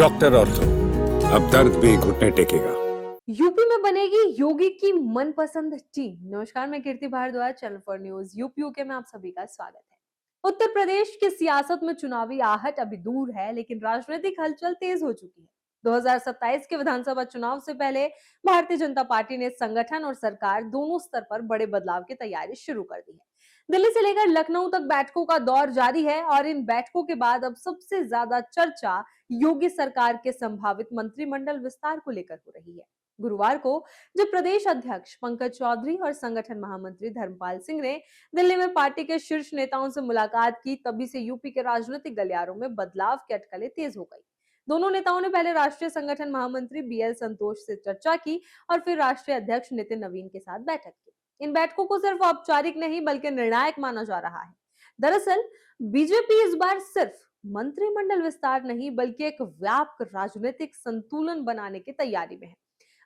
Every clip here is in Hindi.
डॉक्टर ऑर्थो, अब दर्द भी घुटने टेकेगा। यूपी में बनेगी योगी की मनपसंद टीम। नमस्कार, मैं Kirti Bhardwaj, channel for news UP में आप सभी का स्वागत है। उत्तर प्रदेश की सियासत में चुनावी आहट अभी दूर है, लेकिन राजनीतिक हलचल तेज हो चुकी है। 2027 के विधानसभा चुनाव से पहले भारतीय जनता पार्टी ने संगठन और सरकार दोनों स्तर पर बड़े बदलाव की तैयारी शुरू कर दी है। दिल्ली से लेकर लखनऊ तक बैठकों का दौर जारी है और इन बैठकों के बाद अब सबसे ज्यादा चर्चा योगी सरकार के संभावित मंत्रिमंडल विस्तार को लेकर हो रही है। गुरुवार को जब प्रदेश अध्यक्ष पंकज चौधरी और संगठन महामंत्री धर्मपाल सिंह ने दिल्ली में पार्टी के शीर्ष नेताओं से मुलाकात की, तभी से यूपी के राजनीतिक गलियारों में बदलाव की अटकलें तेज हो गई। दोनों नेताओं ने पहले राष्ट्रीय संगठन महामंत्री बीएल संतोष से चर्चा की और फिर राष्ट्रीय अध्यक्ष नितिन नवीन के साथ बैठक की। इन बैठकों को सिर्फ औपचारिक नहीं बल्कि निर्णायक माना जा रहा है। दरअसल बीजेपी इस बार सिर्फ मंत्रिमंडल विस्तार नहीं बल्कि एक व्यापक राजनीतिक संतुलन बनाने की तैयारी में है।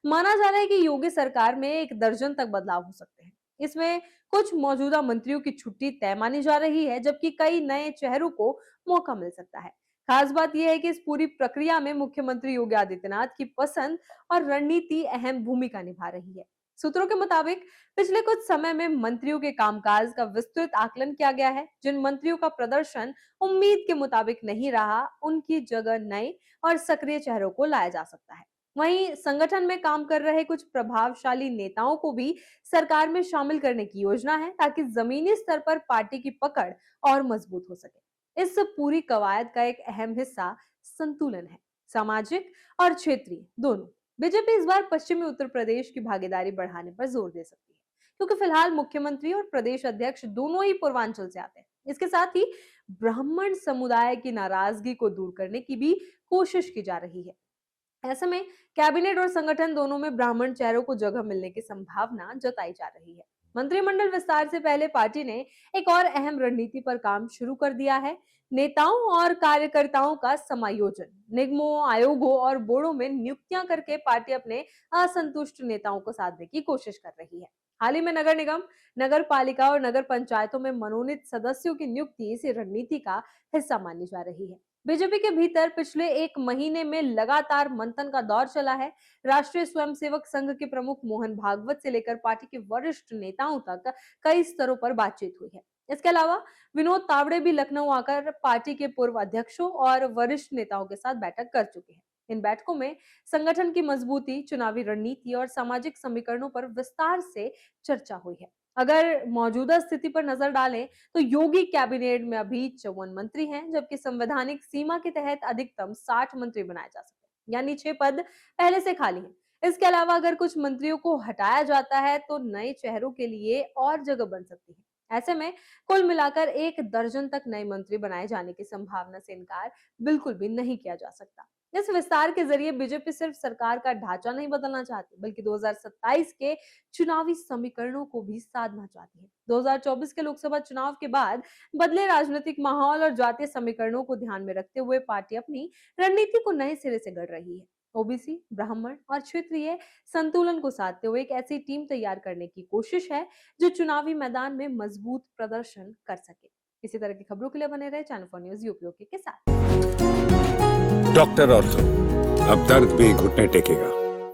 माना जा रहा है कि योगी सरकार में 1 दर्जन तक बदलाव हो सकते हैं। इसमें कुछ मौजूदा मंत्रियों की छुट्टी तय मानी जा रही है, जबकि कई नए चेहरों को मौका मिल सकता है। खास बात यह है कि इस पूरी प्रक्रिया में मुख्यमंत्री योगी आदित्यनाथ की पसंद और रणनीति अहम भूमिका निभा रही है। सूत्रों के मुताबिक पिछले कुछ समय में मंत्रियों के कामकाज का विस्तृत आकलन किया गया है। जिन मंत्रियों का प्रदर्शन उम्मीद के मुताबिक नहीं रहा, उनकी जगह नए और सक्रिय चेहरों को लाया जा सकता है। वहीं संगठन में काम कर रहे कुछ प्रभावशाली नेताओं को भी सरकार में शामिल करने की योजना है, ताकि जमीनी स्तर पर पार्टी की पकड़ और मजबूत हो सके। इस पूरी कवायद का एक अहम हिस्सा संतुलन है, सामाजिक और क्षेत्रीय दोनों। बीजेपी इस बार पश्चिमी उत्तर प्रदेश की भागीदारी बढ़ाने पर जोर दे सकती है, क्योंकि फिलहाल मुख्यमंत्री और प्रदेश अध्यक्ष दोनों ही पूर्वांचल से आते हैं। इसके साथ ही ब्राह्मण समुदाय की नाराजगी को दूर करने की भी कोशिश की जा रही है। ऐसे में कैबिनेट और संगठन दोनों में ब्राह्मण चेहरों को जगह मिलने की संभावना जताई जा रही है। मंत्रिमंडल विस्तार से पहले पार्टी ने एक और अहम रणनीति पर काम शुरू कर दिया है। नेताओं और कार्यकर्ताओं का समायोजन, निगमों, आयोगों और बोर्डों में नियुक्तियां करके पार्टी अपने असंतुष्ट नेताओं को साधने की कोशिश कर रही है। हाल ही में नगर निगम, नगर पालिका और नगर पंचायतों में मनोनीत सदस्यों की नियुक्ति इसी रणनीति का हिस्सा मानी जा रही है। बीजेपी के भीतर पिछले 1 महीने में लगातार मंथन का दौर चला है। राष्ट्रीय स्वयंसेवक संघ के प्रमुख मोहन भागवत से लेकर पार्टी के वरिष्ठ नेताओं तक कई स्तरों पर बातचीत हुई है। इसके अलावा विनोद तावड़े भी लखनऊ आकर पार्टी के पूर्व अध्यक्षों और वरिष्ठ नेताओं के साथ बैठक कर चुके हैं। इन बैठकों में संगठन की मजबूती, चुनावी रणनीति और सामाजिक समीकरणों पर विस्तार से चर्चा हुई है। अगर मौजूदा स्थिति पर नजर डालें तो योगी कैबिनेट में अभी 54 मंत्री हैं, जबकि संवैधानिक सीमा के तहत अधिकतम 60 मंत्री बनाए जा सकते हैं, यानी 6 पद पहले से खाली हैं। इसके अलावा अगर कुछ मंत्रियों को हटाया जाता है तो नए चेहरों के लिए और जगह बन सकती है। ऐसे में कुल मिलाकर 1 दर्जन तक नए मंत्री बनाए जाने की संभावना से इनकार बिल्कुल भी नहीं किया जा सकता। इस विस्तार के जरिए बीजेपी सिर्फ सरकार का ढांचा नहीं बदलना चाहती, बल्कि 2027 के चुनावी समीकरणों को भी साधना चाहती है। 2024 के लोकसभा चुनाव के बाद बदले राजनीतिक माहौल और जातीय समीकरणों को ध्यान में रखते हुए पार्टी अपनी रणनीति को नए सिरे से गढ़ रही है। ओबीसी, ब्राह्मण और क्षेत्रीय संतुलन को साधते हुए एक ऐसी टीम तैयार करने की कोशिश है जो चुनावी मैदान में मजबूत प्रदर्शन कर सके। इसी तरह की खबरों के लिए बने रहे चैनल फॉर न्यूज यूपी के साथ। डॉक्टर ऑर्थो, अब दर्द भी घुटने टेकेगा।